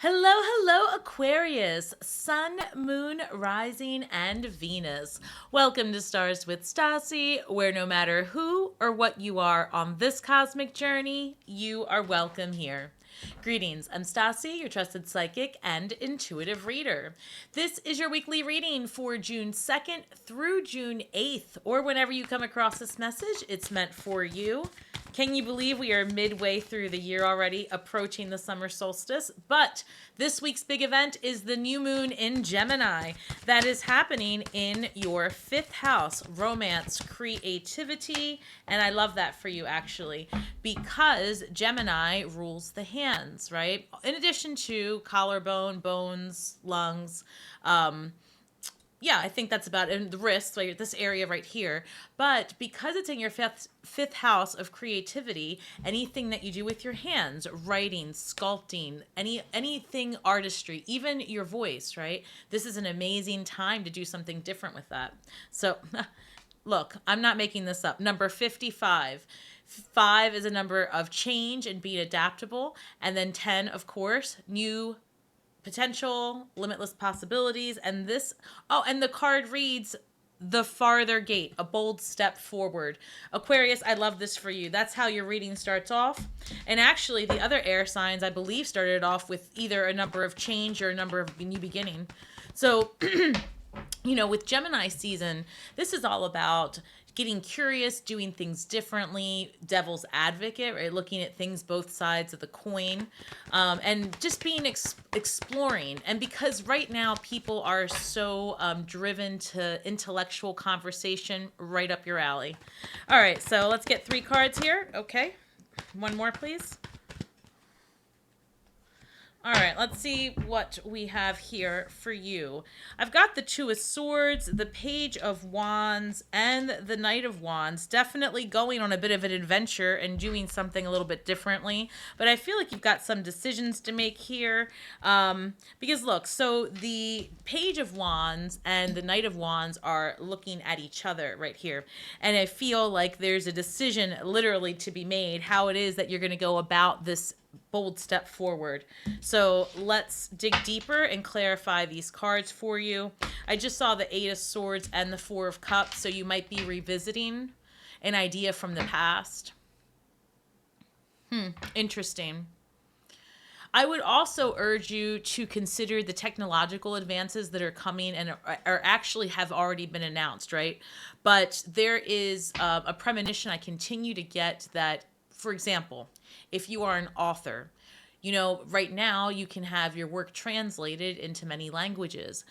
Hello, hello, Aquarius, Sun, Moon, Rising, and Venus. Welcome to Stars with Stasi, where no matter who or what you are on this cosmic journey, you are welcome here. Greetings, I'm Stasi, your trusted psychic and intuitive reader. This is your weekly reading for June 2nd through June 8th, or whenever you come across this message, it's meant for you. Can you believe we are midway through the year already, approaching the summer solstice? But this week's big event is the new moon in Gemini that is happening in your 5th house, romance, creativity, and I love that for you actually, because Gemini rules the hands, right? In addition to collarbone, bones, lungs, I think that's about it. And the wrist, like this area right here. But because it's in your fifth house of creativity, anything that you do with your hands, writing, sculpting, anything artistry, even your voice, right? This is an amazing time to do something different with that. So, look, I'm not making this up. Number 55. 5 is a number of change and being adaptable. And then 10, of course, new potential, limitless possibilities, and the card reads the farther gate, a bold step forward. Aquarius, I love this for you. That's how your reading starts off. And actually, the other air signs, I believe, started off with either a number of change or a number of new beginning. So, with Gemini season, this is all about getting curious, doing things differently, devil's advocate, right? Looking at things both sides of the coin, and just being exploring. And because right now people are so driven to intellectual conversation, right up your alley. All right, so let's get 3 cards here. Okay, one more, please. All right, let's see what we have here for you. I've got the Two of Swords, the Page of Wands, and the Knight of Wands. Definitely going on a bit of an adventure and doing something a little bit differently. But I feel like you've got some decisions to make here. Because look, so the Page of Wands and the Knight of Wands are looking at each other right here. And I feel like there's a decision literally to be made, how it is that you're going to go about this bold step forward. So let's dig deeper and clarify these cards for you. I just saw the 8 of Swords and the 4 of Cups, so you might be revisiting an idea from the past. Interesting. I would also urge you to consider the technological advances that are coming and are actually have already been announced, right? But there is a premonition I continue to get that, for example, if you are an author, right now you can have your work translated into many languages.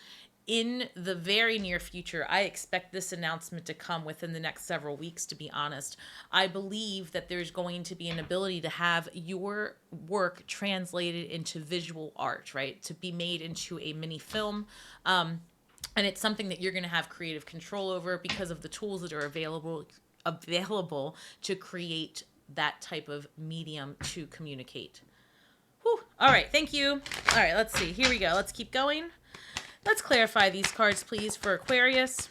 In the very near future, I expect this announcement to come within the next several weeks, to be honest. I believe that there's going to be an ability to have your work translated into visual art, right? To be made into a mini film. And it's something that you're going to have creative control over because of the tools that are available to create that type of medium to communicate. Whew. All right, thank you. All right, let's see. Here we go. Let's keep going. Let's clarify these cards, please, for Aquarius.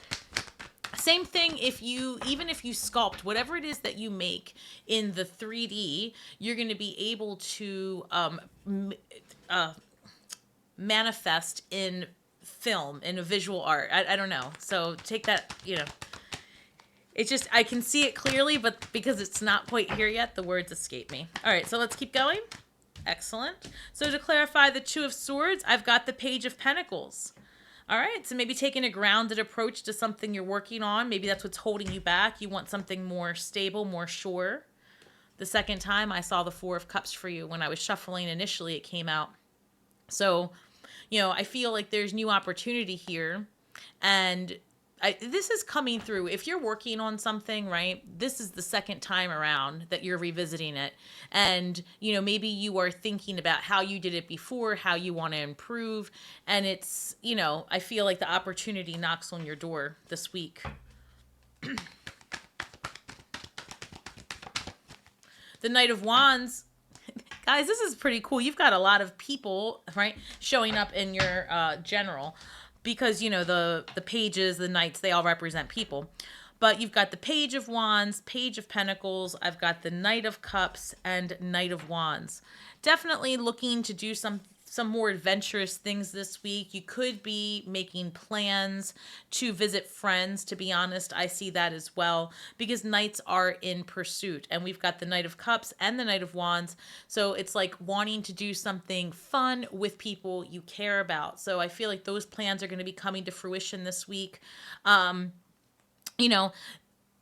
Same thing, even if you sculpt, whatever it is that you make in the 3D, you're going to be able to manifest in film, in a visual art. I don't know. So take that, It's just, I can see it clearly, but because it's not quite here yet, the words escape me. All right, so let's keep going. Excellent. So to clarify the Two of Swords, I've got the Page of Pentacles. All right, so maybe taking a grounded approach to something you're working on. Maybe that's what's holding you back. You want something more stable, more sure. The second time I saw the 4 of Cups for you when I was shuffling initially, it came out. So, I feel like there's new opportunity here, and this is coming through. If you're working on something, right, this is the second time around that you're revisiting it. And, maybe you are thinking about how you did it before, how you want to improve. And it's, I feel like the opportunity knocks on your door this week. The Knight of Wands. Guys, this is pretty cool. You've got a lot of people, right, showing up in your general. Because, the pages, the knights, they all represent people. But you've got the Page of Wands, Page of Pentacles. I've got the Knight of Cups and Knight of Wands. Definitely looking to do some more adventurous things this week. You could be making plans to visit friends. To be honest, I see that as well because knights are in pursuit, and we've got the Knight of Cups and the Knight of Wands. So it's like wanting to do something fun with people you care about. So I feel like those plans are going to be coming to fruition this week. You know,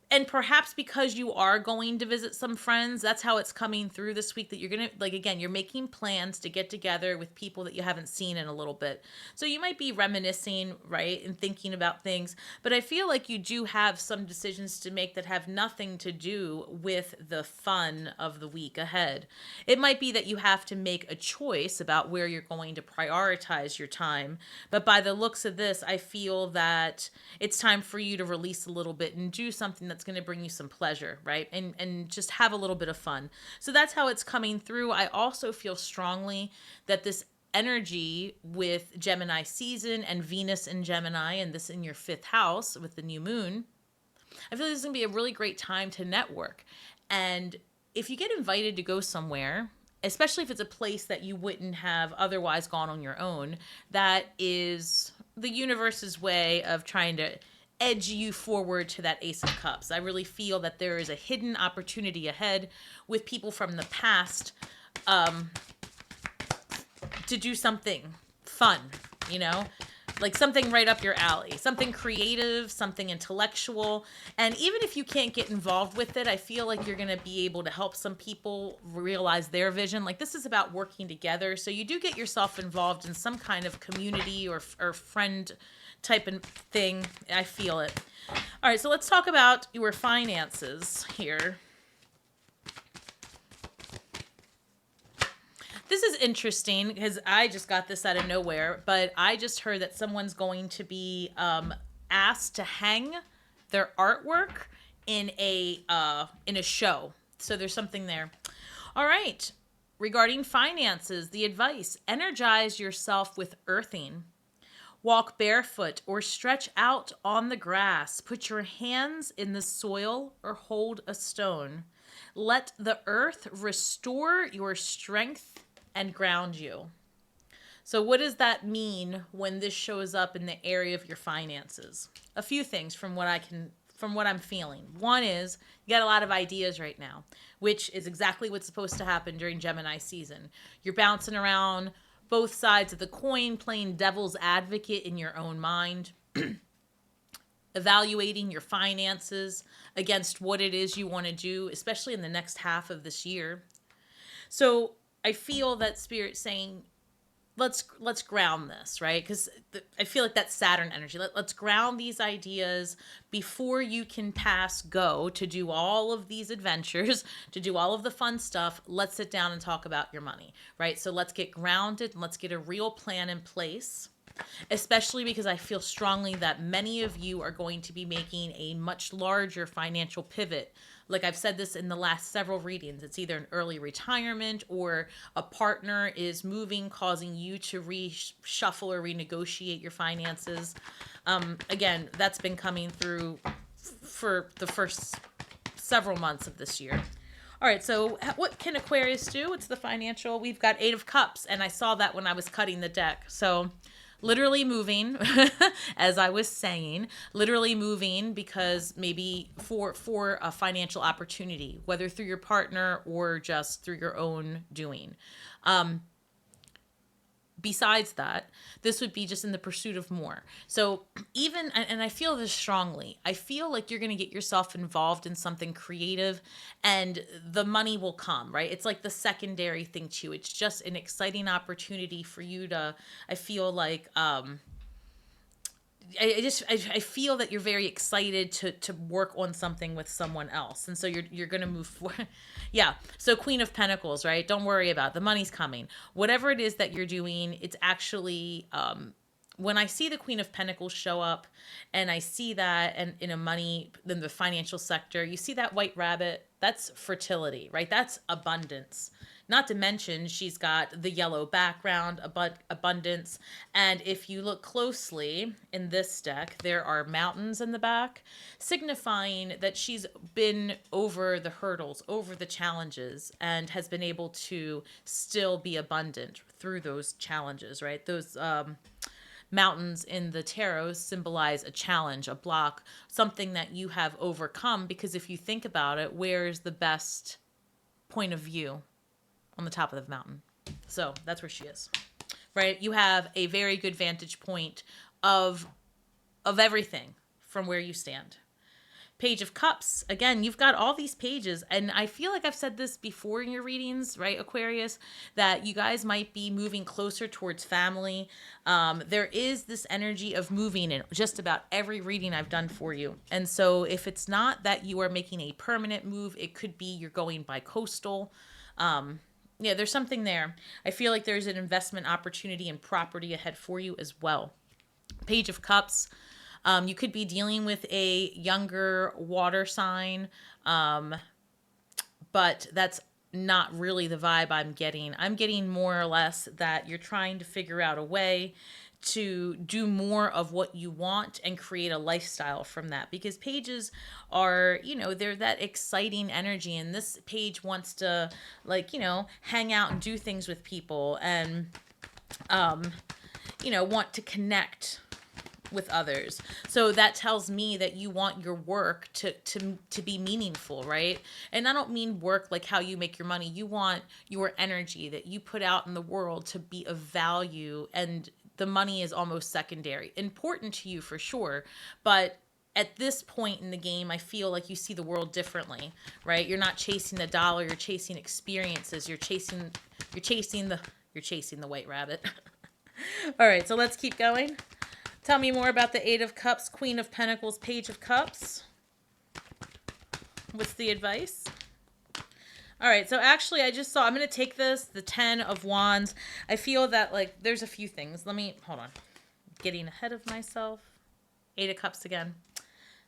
and perhaps because you are going to visit some friends, that's how it's coming through this week, that you're going to, like, again, you're making plans to get together with people that you haven't seen in a little bit. So you might be reminiscing, right, and thinking about things. But I feel like you do have some decisions to make that have nothing to do with the fun of the week ahead. It might be that you have to make a choice about where you're going to prioritize your time. But by the looks of this, I feel that it's time for you to release a little bit and do something that's going to bring you some pleasure, right? And just have a little bit of fun. So that's how it's coming through. I also feel strongly that this energy with Gemini season and Venus in Gemini, and this in your 5th house with the new moon, I feel like this is going to be a really great time to network. And if you get invited to go somewhere, especially if it's a place that you wouldn't have otherwise gone on your own, that is the universe's way of trying to edge you forward to that Ace of Cups. I really feel that there is a hidden opportunity ahead with people from the past to do something fun, you know? Like something right up your alley, something creative, something intellectual. And even if you can't get involved with it, I feel like you're going to be able to help some people realize their vision. Like this is about working together. So you do get yourself involved in some kind of community or friend type of thing. I feel it. All right, so let's talk about your finances here. This is interesting because I just got this out of nowhere, but I just heard that someone's going to be asked to hang their artwork in a show. So there's something there. All right. Regarding finances, the advice: energize yourself with earthing. Walk barefoot or stretch out on the grass. Put your hands in the soil or hold a stone. Let the earth restore your strength and ground you. So what does that mean when this shows up in the area of your finances? A few things from what I'm feeling. One is you got a lot of ideas right now, which is exactly what's supposed to happen during Gemini season. You're bouncing around both sides of the coin, playing devil's advocate in your own mind, evaluating your finances against what it is you want to do, especially in the next half of this year. So I feel that Spirit's saying, let's ground this, right? Because I feel like that's Saturn energy. Let's ground these ideas before you can pass go to do all of these adventures, to do all of the fun stuff. Let's sit down and talk about your money, right? So let's get grounded and let's get a real plan in place, especially because I feel strongly that many of you are going to be making a much larger financial pivot. Like I've said this in the last several readings, it's either an early retirement or a partner is moving, causing you to reshuffle or renegotiate your finances. Again, that's been coming through for the first several months of this year. All right, so what can Aquarius do? It's the financial. We've got 8 of Cups, and I saw that when I was cutting the deck. So literally moving, as I was saying, literally moving because maybe for a financial opportunity, whether through your partner or just through your own doing. Besides that, this would be just in the pursuit of more. So even, and I feel this strongly, I feel like you're going to get yourself involved in something creative and the money will come, right? It's like the secondary thing too. It's just an exciting opportunity for you to, I feel like, I feel that you're very excited to work on something with someone else. And so you're going to move forward. Yeah. So Queen of Pentacles, right? Don't worry about it. The money's coming. Whatever it is that you're doing, it's actually, when I see the Queen of Pentacles show up and I see that and in in the financial sector, you see that white rabbit, that's fertility, right? That's abundance. Not to mention, she's got the yellow background, abundance. And if you look closely in this deck, there are mountains in the back, signifying that she's been over the hurdles, over the challenges, and has been able to still be abundant through those challenges, right? Those mountains in the tarot symbolize a challenge, a block, something that you have overcome. Because if you think about it, where's the best point of view? On the top of the mountain. So that's where she is, right? You have a very good vantage point of everything from where you stand. Page of Cups. Again, you've got all these pages, and I feel like I've said this before in your readings, right, Aquarius, that you guys might be moving closer towards family. There is this energy of moving in just about every reading I've done for you. And so if it's not that you are making a permanent move, it could be you're going by coastal. Yeah, there's something there. I feel like there's an investment opportunity and property ahead for you as well. Page of Cups. You could be dealing with a younger water sign, but that's not really the vibe I'm getting. I'm getting more or less that you're trying to figure out a way to do more of what you want and create a lifestyle from that, because pages are, they're that exciting energy, and this page wants to, like, hang out and do things with people and want to connect with others. So that tells me that you want your work to be meaningful, right? And I don't mean work like how you make your money. You want your energy that you put out in the world to be of value, and the money is almost secondary. Important to you for sure, but at this point in the game, I feel like you see the world differently, right? You're not chasing the dollar, you're chasing experiences, you're chasing the white rabbit. All right, so let's keep going. Tell me more about the Eight of Cups, Queen of Pentacles, Page of Cups. What's the advice? All right, so actually I just saw, I'm going to take the 10 of Wands. I feel that, like, there's a few things. Hold on. Getting ahead of myself. Eight of Cups again.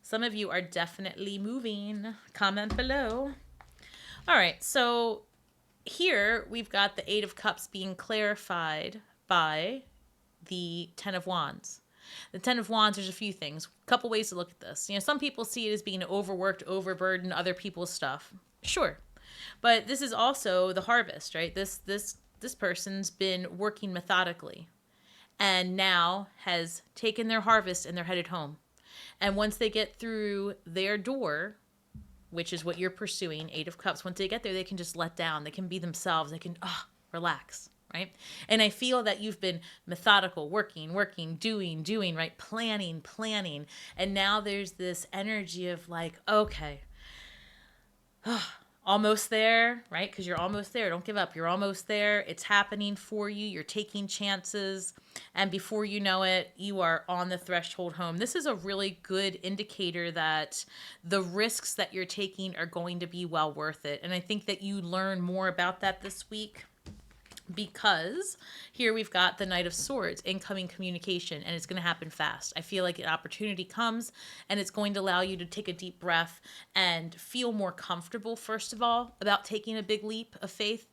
Some of you are definitely moving. Comment below. All right, so here we've got the Eight of Cups being clarified by the 10 of Wands. The 10 of Wands, there's a few things. A couple ways to look at this. Some people see it as being overworked, overburdened, other people's stuff. Sure. But this is also the harvest, right? This person's been working methodically and now has taken their harvest and they're headed home. And once they get through their door, which is what you're pursuing, Eight of Cups, once they get there, they can just let down. They can be themselves. They can relax. Right? And I feel that you've been methodical, working, doing, right? Planning. And now there's this energy of like, okay, almost there, right? Because you're almost there. Don't give up. You're almost there. It's happening for you. You're taking chances. And before you know it, you are on the threshold home. This is a really good indicator that the risks that you're taking are going to be well worth it. And I think that you learn more about that this week, because here we've got the Knight of Swords, incoming communication, and it's going to happen fast. I feel like an opportunity comes and it's going to allow you to take a deep breath and feel more comfortable, first of all, about taking a big leap of faith,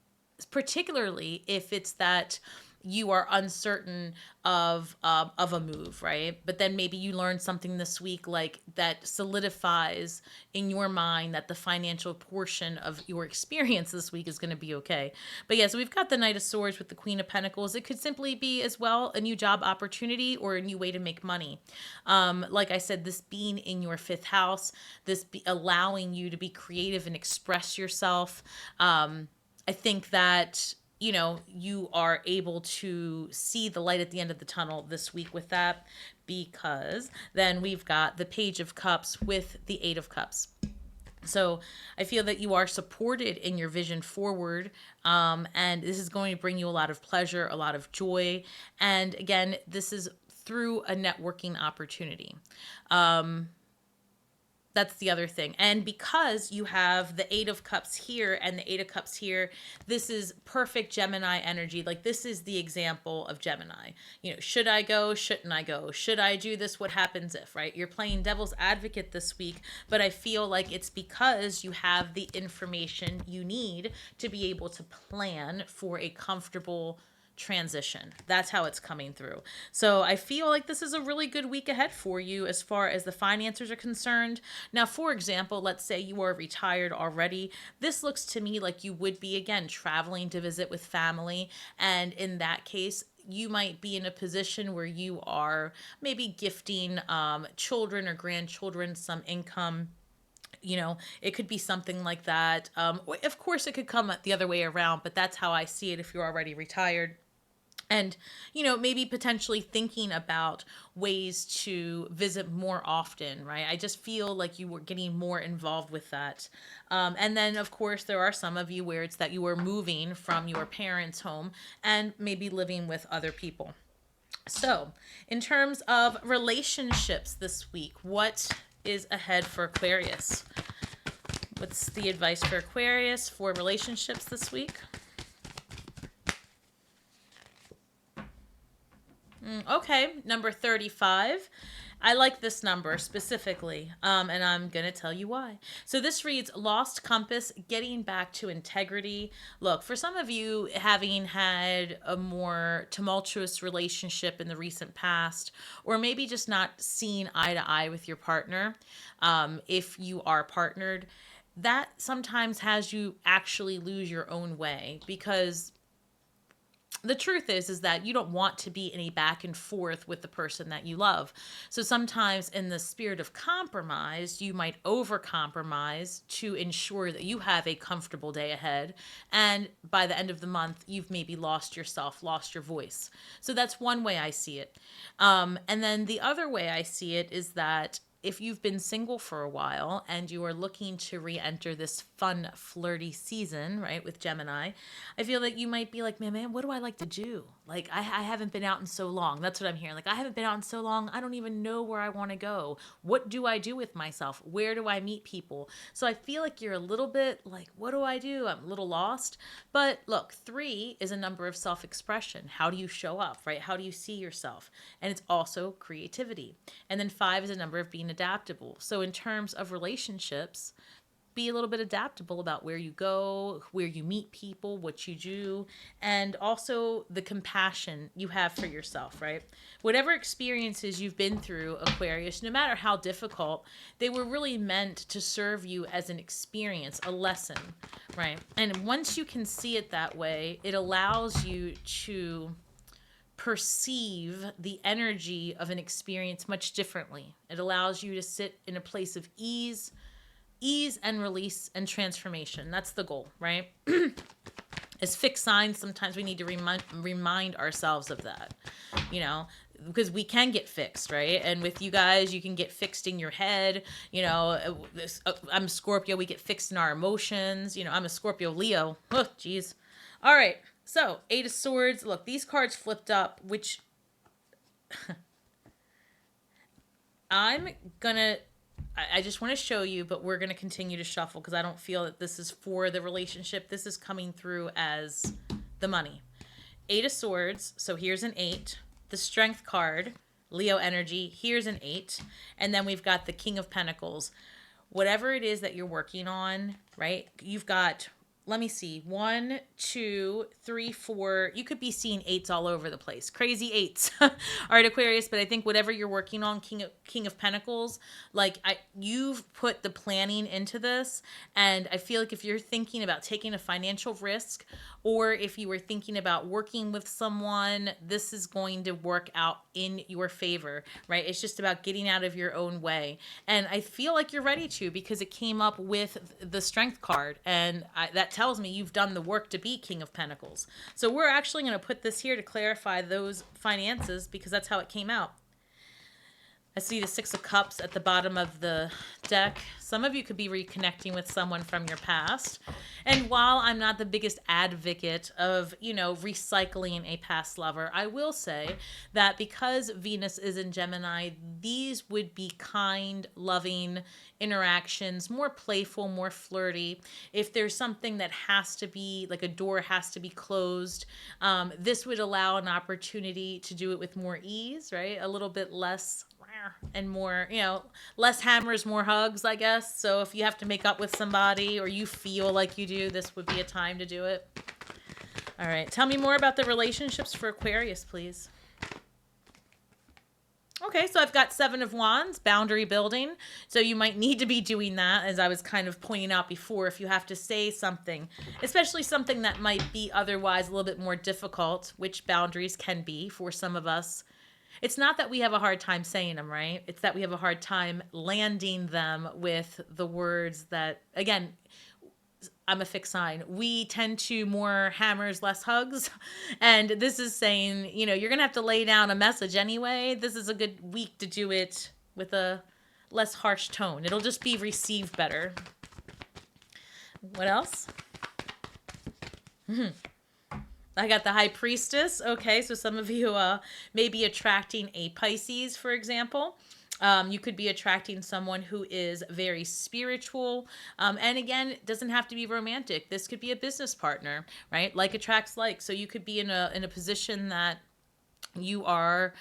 particularly if it's that you are uncertain of a move, right? But then maybe you learn something this week like that solidifies in your mind that the financial portion of your experience this week is going to be okay. But yeah, so we've got the Knight of Swords with the Queen of Pentacles. It could simply be as well a new job opportunity or a new way to make money. Like I said, this being in your fifth house, allowing you to be creative and express yourself. I think that you are able to see the light at the end of the tunnel this week with that, because then we've got the Page of Cups with the Eight of Cups. So I feel that you are supported in your vision forward, and this is going to bring you a lot of pleasure, a lot of joy. And again, this is through a networking opportunity. That's the other thing. And because you have the Eight of Cups here and the Eight of Cups here, this is perfect Gemini energy. Like, this is the example of Gemini. You know, should I go? Shouldn't I go? Should I do this? What happens if, right? You're playing devil's advocate this week, but I feel like it's because you have the information you need to be able to plan for a comfortable transition. That's how it's coming through. So I feel like this is a really good week ahead for you as far as the finances are concerned. Now, for example, let's say you are retired already. This looks to me like you would be, again, traveling to visit with family. And in that case, you might be in a position where you are maybe gifting children or grandchildren some income. You know, it could be something like that. Of course, it could come the other way around, but that's how I see it if you're already retired. And, you know, maybe potentially thinking about ways to visit more often, right? I just feel like you were getting more involved with that. And then, of course, there are some of you where it's that you are moving from your parents' home and maybe living with other people. So, in terms of relationships this week, what is ahead for Aquarius? What's the advice for Aquarius for relationships this week? Okay, number 35. I like this number specifically, and I'm going to tell you why. So this reads, lost compass, getting back to integrity. Look, for some of you having had a more tumultuous relationship in the recent past, or maybe just not seeing eye to eye with your partner, if you are partnered, that sometimes has you actually lose your own way, because the truth is that you don't want to be any back and forth with the person that you love. So sometimes in the spirit of compromise, you might over-compromise to ensure that you have a comfortable day ahead. And by the end of the month, you've maybe lost yourself, lost your voice. So that's one way I see it. And then the other way I see it is that if you've been single for a while and you are looking to re-enter this fun, flirty season, right, with Gemini, I feel like you might be like, man, what do I like to do? Like, I haven't been out in so long. That's what I'm hearing. Like, I haven't been out in so long. I don't even know where I want to go. What do I do with myself? Where do I meet people? So I feel like you're a little bit like, what do I do? I'm a little lost. But look, 3 is a number of self-expression. How do you show up, right? How do you see yourself? And it's also creativity. And then 5 is a number of being adaptable. So in terms of relationships, be a little bit adaptable about where you go, where you meet people, what you do, and also the compassion you have for yourself, right? Whatever experiences you've been through, Aquarius, no matter how difficult, they were really meant to serve you as an experience, a lesson, right? And once you can see it that way, it allows you to perceive the energy of an experience much differently. It allows you to sit in a place of ease and release and transformation. That's the goal, right? As fixed signs, sometimes we need to remind ourselves of that, you know, because we can get fixed, right? And with you guys, you can get fixed in your head. You know, I'm a Scorpio. We get fixed in our emotions. You know, I'm a Scorpio Leo. Oh, geez. All right. So, 8 of Swords. Look, these cards flipped up, which I just want to show you, but we're going to continue to shuffle because I don't feel that this is for the relationship. This is coming through as the money. 8 of Swords. So here's an 8. The Strength card, Leo energy. Here's an 8. And then we've got the King of Pentacles. Whatever it is that you're working on, right? You've got, let me see, 1, 2, 3, 4. You could be seeing 8s all over the place. Crazy 8s. All right, Aquarius, but I think whatever you're working on, King of Pentacles, like you've put the planning into this, and I feel like if you're thinking about taking a financial risk, or if you were thinking about working with someone, this is going to work out in your favor, right? It's just about getting out of your own way. And I feel like you're ready to, because it came up with the Strength card, and that tells me you've done the work to be King of Pentacles. So we're actually going to put this here to clarify those finances, because that's how it came out. I see the Six of Cups at the bottom of the deck. Some of you could be reconnecting with someone from your past. And while I'm not the biggest advocate of, recycling a past lover, I will say that because Venus is in Gemini, these would be kind, loving interactions, more playful, more flirty. If there's something that has to be, like a door has to be closed, this would allow an opportunity to do it with more ease, right? A little bit less and more, less hammers, more hugs, I guess. So if you have to make up with somebody or you feel like you do, this would be a time to do it. All right. Tell me more about the relationships for Aquarius, please. Okay, so I've got Seven of Wands, boundary building. So you might need to be doing that, as I was kind of pointing out before, if you have to say something, especially something that might be otherwise a little bit more difficult, which boundaries can be for some of us. It's not that we have a hard time saying them, right? It's that we have a hard time landing them with the words that, again, I'm a fixed sign. We tend to more hammers, less hugs. And this is saying, you're going to have to lay down a message anyway. This is a good week to do it with a less harsh tone. It'll just be received better. What else? I got the High Priestess. Okay, so some of you may be attracting a Pisces, for example. You could be attracting someone who is very spiritual. And again, it doesn't have to be romantic. This could be a business partner, right? Like attracts like. So you could be in a position that you are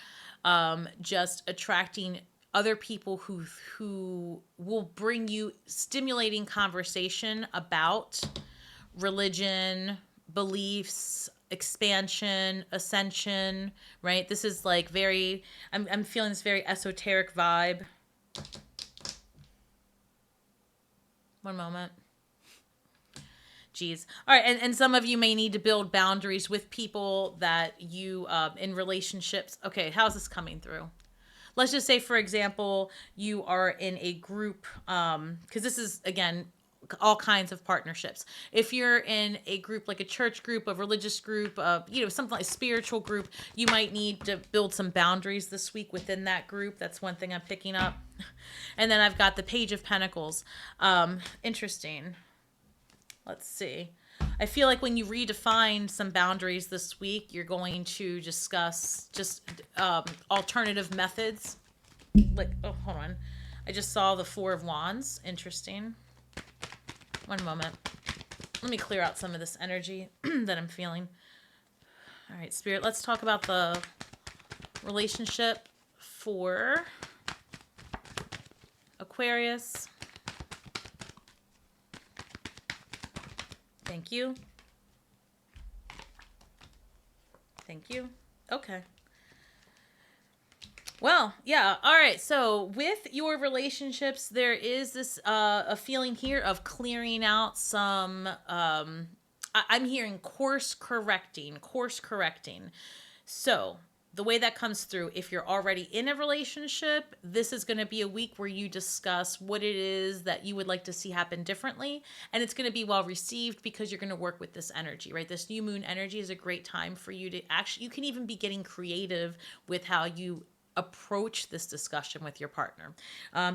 just attracting other people who will bring you stimulating conversation about religion, beliefs, expansion, ascension, right? This is like very, I'm feeling this very esoteric vibe. One moment. Geez. All right. And some of you may need to build boundaries with people that you, in relationships. Okay. How's this coming through? Let's just say, for example, you are in a group, because this is, again, all kinds of partnerships. If you're in a group like a church group, a religious group, something like a spiritual group, you might need to build some boundaries this week within that group. That's one thing I'm picking up. And then I've got the Page of Pentacles. Interesting. Let's see. I feel like when you redefine some boundaries this week, you're going to discuss just alternative methods. Like, oh, hold on. I just saw the Four of Wands. Interesting. One moment. Let me clear out some of this energy that I'm feeling. All right, Spirit, let's talk about the relationship for Aquarius. Thank you. Thank you. Okay. Well, yeah. All right. So with your relationships, there is this a feeling here of clearing out some. I'm hearing course correcting. So the way that comes through, if you're already in a relationship, this is going to be a week where you discuss what it is that you would like to see happen differently. And it's going to be well received because you're going to work with this energy, right? This new moon energy is a great time for you to actually, you can even be getting creative with how you approach this discussion with your partner,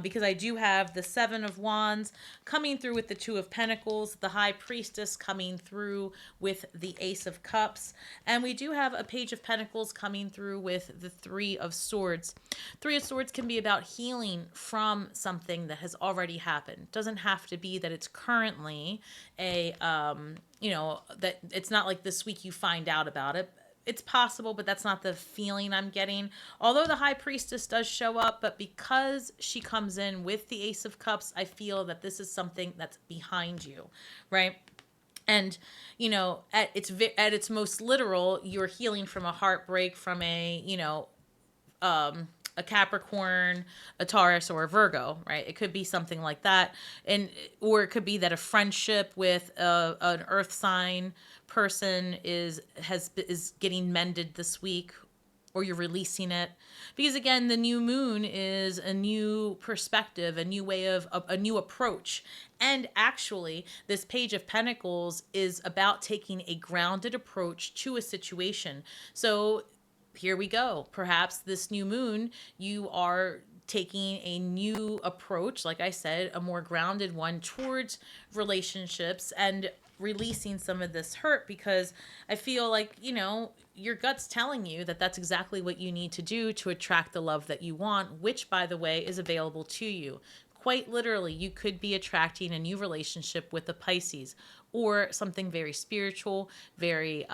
because I do have the Seven of Wands coming through with the Two of Pentacles, the High Priestess coming through with the Ace of Cups, and we do have a Page of Pentacles coming through with the Three of Swords. Three of Swords can be about healing from something that has already happened. Doesn't have to be that it's currently a that it's not like this week you find out about it. It's possible, but that's not the feeling I'm getting. Although the High Priestess does show up, but because she comes in with the Ace of Cups, I feel that this is something that's behind you, right? And, at its most literal, you're healing from a heartbreak, from a Capricorn, a Taurus, or a Virgo, right? It could be something like that. Or it could be that a friendship with an earth sign person is getting mended this week, or you're releasing it. Because again, the new moon is a new perspective, a new way of a new approach. And actually, this Page of Pentacles is about taking a grounded approach to a situation. So here we go. Perhaps this new moon, you are taking a new approach, like I said, a more grounded one towards relationships and releasing some of this hurt, because I feel like, you know, your gut's telling you that that's exactly what you need to do to attract the love that you want, which, by the way, is available to you. Quite literally, you could be attracting a new relationship with a Pisces, or something very spiritual, very,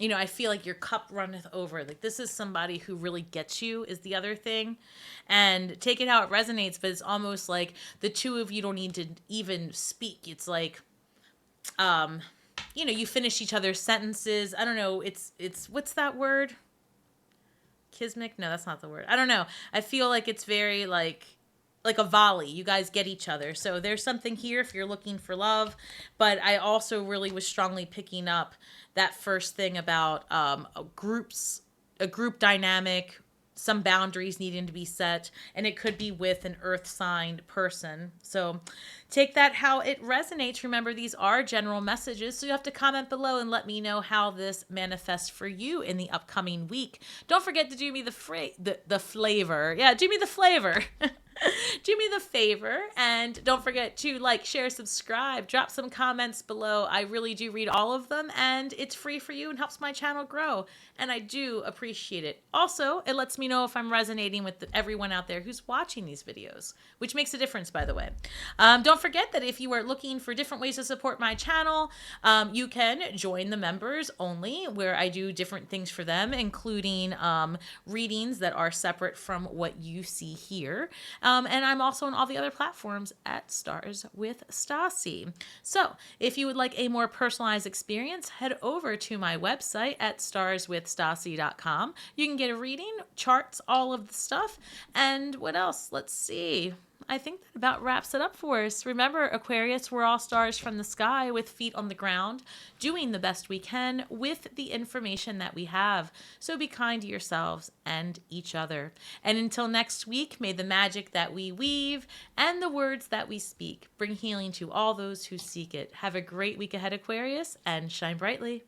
you know, I feel like your cup runneth over. Like, this is somebody who really gets you, is the other thing. And take it how it resonates, but it's almost like the two of you don't need to even speak. It's like, you know, you finish each other's sentences. I don't know. It's what's that word? Kismic? No, that's not the word. I don't know. I feel like it's very like a volley. You guys get each other. So there's something here if you're looking for love. But I also really was strongly picking up that first thing about a group dynamic, some boundaries needing to be set, and it could be with an earth signed person. So take that how it resonates. Remember, these are general messages, so you have to comment below and let me know how this manifests for you in the upcoming week. Don't forget to do me the flavor. Yeah, do me the flavor. Do me the favor, and don't forget to like, share, subscribe, drop some comments below. I really do read all of them, and it's free for you and helps my channel grow, and I do appreciate it. Also, it lets me know if I'm resonating with everyone out there who's watching these videos, which makes a difference, by the way. Don't forget that if you are looking for different ways to support my channel, you can join the members only, where I do different things for them, including readings that are separate from what you see here. And I'm also on all the other platforms at Stars with Stasi. So if you would like a more personalized experience, head over to my website at starswithstasi.com. You can get a reading, charts, all of the stuff. And what else? Let's see. I think that about wraps it up for us. Remember, Aquarius, we're all stars from the sky with feet on the ground, doing the best we can with the information that we have. So be kind to yourselves and each other. And until next week, may the magic that we weave and the words that we speak bring healing to all those who seek it. Have a great week ahead, Aquarius, and shine brightly.